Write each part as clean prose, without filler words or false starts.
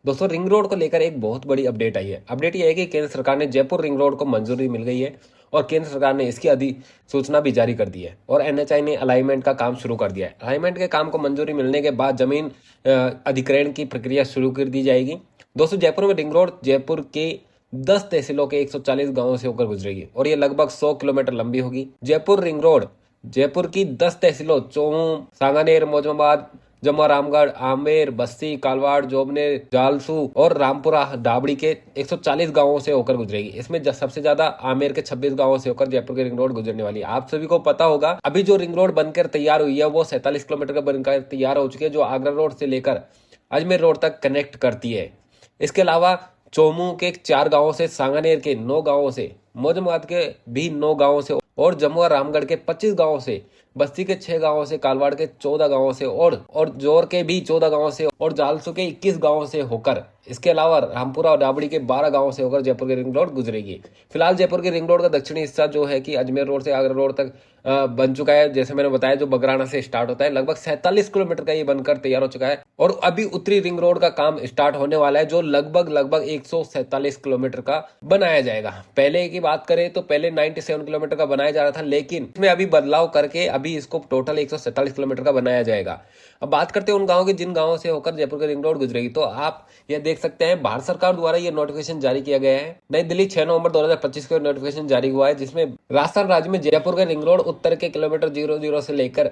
दोस्तों ring road को लेकर एक बहुत बड़ी अपडेट आई है। अपडेट यह है कि केंद्र सरकार ने जयपुर रिंग रोड को मंजूरी मिल गई है और केंद्र सरकार ने इसकी अधिसूचना भी जारी कर दी है और एनएचआई ने अलाइनमेंट का काम शुरू कर दिया है। अलाइनमेंट के काम को मंजूरी मिलने के बाद जमीन अधिग्रहण की प्रक्रिया शुरू कर दी जाएगी। दोस्तों जयपुर में रिंग रोड जयपुर के 10 तहसीलों के 140 गांवों से होकर गुजरेगी और ये लगभग 100 किलोमीटर लंबी होगी। जयपुर रिंग रोड जयपुर की 10 तहसीलों चोमू, सांगानेर, मौजमाबाद, जमुआ, रामगढ़, आमेर, बस्ती, कालवाड़, जोबनेर, जालसू और रामपुरा डाबड़ी के 140 गांवों से होकर गुजरेगी। इसमें सबसे ज्यादा आमेर के 26 गांवों से होकर जयपुर की रिंग रोड गुजरने वाली है। आप सभी को पता होगा अभी जो रिंग रोड बनकर तैयार हुई है वो 47 किलोमीटर का बनकर तैयार हो चुकी है, जो आगरा रोड से लेकर अजमेर रोड तक कनेक्ट करती है। इसके अलावा चोमू के 4 गांवों से, सांगानेर के 9 गांवों से, मौजमाबाद के भी 9 गांवों से और जमुआ रामगढ़ के 25 गांवों से, बस्ती के 6 गांवों से, कालवाड़ के 14 गांवों से और जोर के भी 14 गांवों से और जालसू के 21 गांवों से होकर, इसके अलावा रामपुरा और डाबड़ी के 12 गांवों से होकर जयपुर की रिंग रोड गुजरेगी। फिलहाल जयपुर की रिंग रोड का दक्षिणी हिस्सा जो है कि अजमेर रोड से आगरा रोड तक बन चुका है। जैसे मैंने बताया जो बगराना से स्टार्ट होता है, लगभग 47 किलोमीटर का ये बनकर तैयार हो चुका है और अभी उत्तरी रिंग रोड का काम स्टार्ट होने वाला है जो लगभग 147 किलोमीटर का बनाया जाएगा। पहले की बात करें तो पहले 97 किलोमीटर का बनाया जा रहा था, लेकिन इसमें अभी बदलाव करके अभी इसको टोटल 147 किलोमीटर का बनाया जाएगा। अब बात करते हैं उन गांवों की जिन गांवों से होकर जयपुर की रिंग रोड गुजरेगी। तो आप ये देख सकते हैं भारत सरकार द्वारा ये नोटिफिकेशन जारी किया गया है। नई दिल्ली 6 नवंबर 2025 को नोटिफिकेशन जारी हुआ है, जिसमें राजस्थान राज्य में जयपुर के रिंग रोड उत्तर के किलोमीटर 00 से लेकर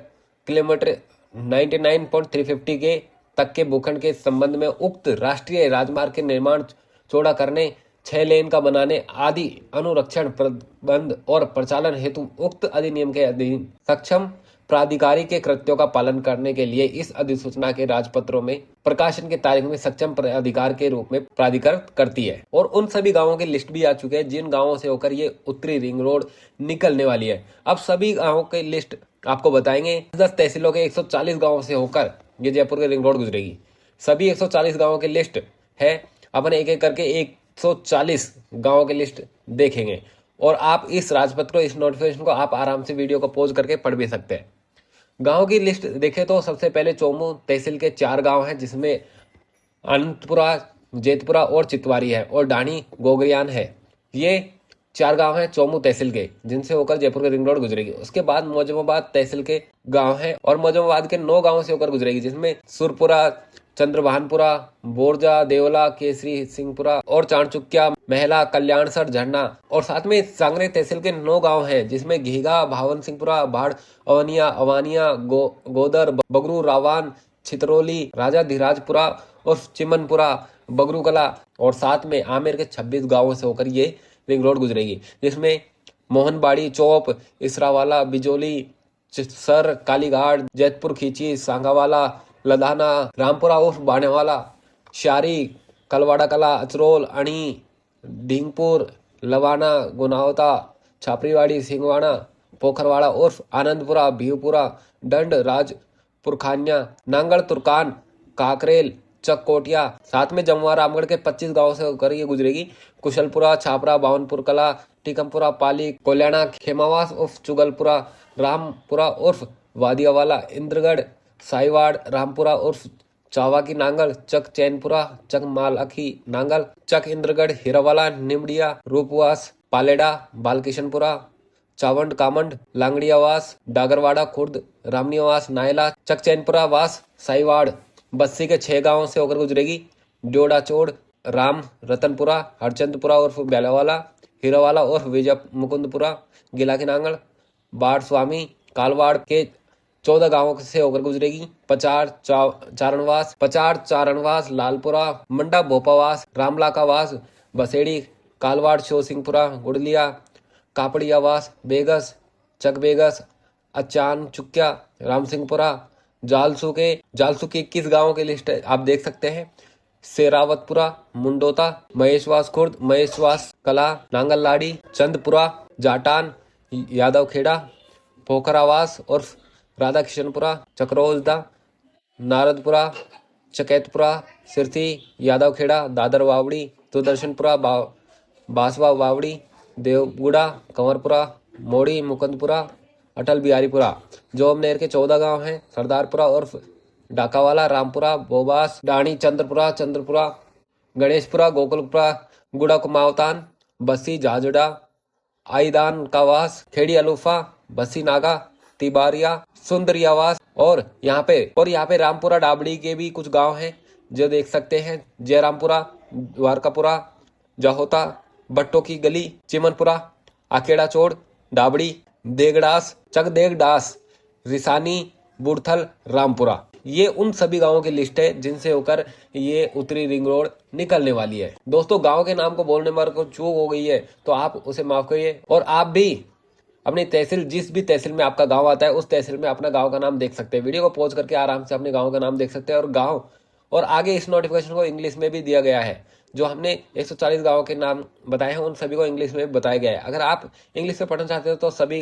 किलोमीटर 99.350 के तक के भूखंड के संबंध में उक्त राष्ट्रीय राजमार्ग के निर्माण चौड़ा करने, 6 लेन का बनाने आदि अनुरक्षण, प्रबंध और प्रचालन हेतु उक्त अधिनियम के अधीन सक्षम प्राधिकारी के कृत्यों का पालन करने के लिए इस अधिसूचना के राजपत्रों में प्रकाशन के तारीख में सक्षम प्राधिकार के रूप में प्राधिकृत करती है। और उन सभी गांवों की लिस्ट भी आ चुकी है जिन गांवों से होकर ये उत्तरी रिंग रोड निकलने वाली है। अब सभी गांवों की लिस्ट आपको बताएंगे। 10 तहसीलों के 140 गांवों से होकर ये जयपुर की रिंग रोड गुजरेगी। सभी 140 गांवों की लिस्ट है। अपन एक एक करके 140 गांवों की लिस्ट देखेंगे और आप इस राजपत्र को, इस नोटिफिकेशन को आप आराम से वीडियो को पॉज करके पढ़ भी सकते हैं। गांव की लिस्ट देखें तो सबसे पहले चोमू तहसील के 4 गांव हैं, जिसमें अनंतपुरा, जेतपुरा और चितवारी है और डाणी गोगरियान है। ये 4 गांव हैं चोमू तहसील के जिनसे होकर जयपुर की रिंग रोड गुजरेगी। उसके बाद मौजमाबाद तहसील के गांव हैं और मौजमाबाद के 9 गांवों से होकर गुजरेगी, जिसमें सुरपुरा, चंद्रभानपुरा, बोरजा, देवला, केसरी सिंहपुरा और चाणचुक्या, महला, कल्याणसर, झरना और साथ में सांगरे तहसील के 9 गांव हैं, जिसमें घीगा, भावन सिंहपुरा, भाड़, अवानिया, गोदर, बगरू, रावान, छितरौली, राजा धीराजपुरा और चिमनपुरा, बगरूकला और साथ में आमेर के 26 गांवों से होकर ये रिंग रोड गुजरेगी, जिसमें मोहनबाड़ी, चौप, इसरावाला, बिजोली, सर, कालीघाट, जैतपुर खींची, सांगावाला, लदाना, रामपुरा उर्फ बाणेवाला, शारी, कलवाड़ा कला, अचरोल, अणी, ढींगपुर, लवाना, गुनावता, छापरीवाड़ी, सिंगवाड़ा, पोखरवाड़ा उर्फ आनंदपुरा, भीवपुरा, डंड, राजपुर खान्या, नांगड़, तुर्कान, काकरेल, चककोटिया, साथ में जमुआ रामगढ़ के 25 गांवों से होकर ये गुजरेगी। कुशलपुरा, छापरा, बावनपुर कला, टीकमपुरा, पाली, कोल्याणा, खेमावास उर्फ चुगलपुरा, रामपुरा उर्फ वादियावाला, इंद्रगढ़, साईवाड़, रामपुरा उर्फ चावा की नांगल, चक चैनपुरा, चक मालखी नांगल, चक इंद्रगढ़, हिरावाला, निमडिया, रूपवास, पालेडा, बालकिशनपुरा, चावंड, कामंड, लांगड़ियावास, डागरवाड़ा, खुर्द, रामनियावास, नायला, चक चैनपुरा वास, साईवाड़। बस्सी के 6 गांवों से होकर गुजरेगी। डोडा चोड़, राम रतनपुरा, हरचंदपुरा उर्फ बेलावाला, हीरावाला उर्फ विजय मुकुंदपुरा, गिला की नांगल, बाढ़ स्वामी, कालवाड़ के 14 गांवों से होकर गुजरेगी। पचार चारणवास, लालपुरा, मंडा भोपावास, रामलाकावास, बसेड़ी, कालवाड़, शोसिंहपुरा, गुड़लिया, कापड़ियावास, बेगस, चक बेगस, अचान चुक्या, रामसिंहपुरा, जालसू की 21 गांवों की लिस्ट आप देख सकते हैं। शेरावतपुरा, मुंडोता, महेशवास खुर्द, महेशवास कला, नांगललाड़ी, चंदपुरा, जाटान, यादवखेड़ा, पोखरावास उर्फ राधा किशनपुरा, चक्रोजदा, नारदपुरा, चकैतपुरा, सिरथी, यादवखेड़ा, दादर वावड़ी, सुदर्शनपुरा, बासवा वावड़ी, देवगुड़ा, कंवरपुरा, मोड़ी, मुकुंदपुरा, अटल बिहारीपुरा। जोबनेर के 14 गांव हैं। सरदारपुरा उर्फ डाकावाला, रामपुरा, बोबास, डाणी, चंद्रपुरा, गणेशपुरा, गोकुलपुरा, गुड़ा कुमावतान, बस्सी जाजड़ा, आईदान कावास, खेड़ी अलूफा, बस्सी नागा, तिबारिया, सुंदरियावास और यहाँ पे रामपुरा डाबड़ी के भी कुछ गांव हैं जो देख सकते हैं। जयरामपुरा, द्वारकापुरा, जाहोता, बट्टो की गली, चिमनपुरा, आखेड़ा चोड़, डाबड़ी, देगडास, चकदेगडास, रिसानी, बुड़थल, रामपुरा। ये उन सभी गांवों की लिस्ट है जिनसे होकर ये उत्तरी रिंग रोड निकलने वाली है। दोस्तों, गांव के नाम को बोलने में अगर चूक हो गई है तो आप उसे माफ करिए और आप भी अपनी तहसील, जिस भी तहसील में आपका गांव आता है उस तहसील में अपना गांव का नाम देख सकते हैं। वीडियो को पॉज करके आराम से अपने गांव का नाम देख सकते हैं और आगे इस नोटिफिकेशन को इंग्लिश में भी दिया गया है। जो हमने 140 गांवों के नाम बताए हैं उन सभी को इंग्लिश में भी बताया गया है। अगर आप इंग्लिश में पढ़ना चाहते हो तो सभी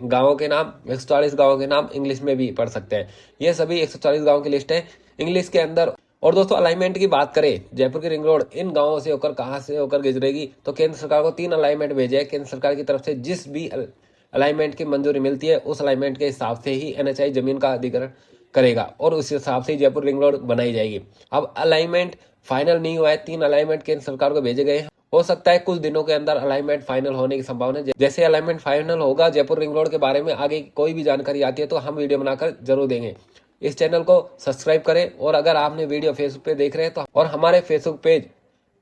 गांवों के नाम, 140 गांवों के नाम इंग्लिश में भी पढ़ सकते हैं। ये सभी 140 गांवों की लिस्ट है इंग्लिश के अंदर। और दोस्तों, अलाइनमेंट की बात करें, जयपुर की रिंग रोड इन गांवों से होकर कहां से होकर गुजरेगी, तो केंद्र सरकार को 3 अलाइनमेंट भेजे है। केंद्र सरकार की तरफ से जिस भी अलाइनमेंट की मंजूरी मिलती है उस अलाइनमेंट के हिसाब से ही NHAI जमीन का अधिग्रहण करेगा और उस हिसाब से ही जयपुर रिंग रोड बनाई जाएगी। अब अलाइनमेंट फाइनल नहीं हुआ है, 3 अलाइनमेंट केंद्र सरकार को भेजे गए हैं। हो सकता है कुछ दिनों के अंदर अलाइनमेंट फाइनल होने की संभावना है। जैसे अलाइनमेंट फाइनल होगा, जयपुर रिंग रोड के बारे में आगे कोई भी जानकारी आती है तो हम वीडियो बनाकर जरूर देंगे। इस चैनल को सब्सक्राइब करें और अगर आपने वीडियो फेसबुक पे देख रहे हैं तो और हमारे Facebook page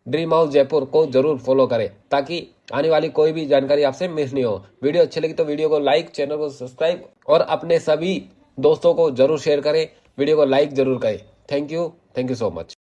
dream house Jaipur को जरूर फॉलो करें ताकि आने वाली कोई भी जानकारी आपसे मिस नहीं हो। वीडियो अच्छी लगी तो वीडियो को लाइक, चैनल को सब्सक्राइब और अपने सभी दोस्तों को जरूर शेयर करें। वीडियो को लाइक जरूर करें। Thank you so much.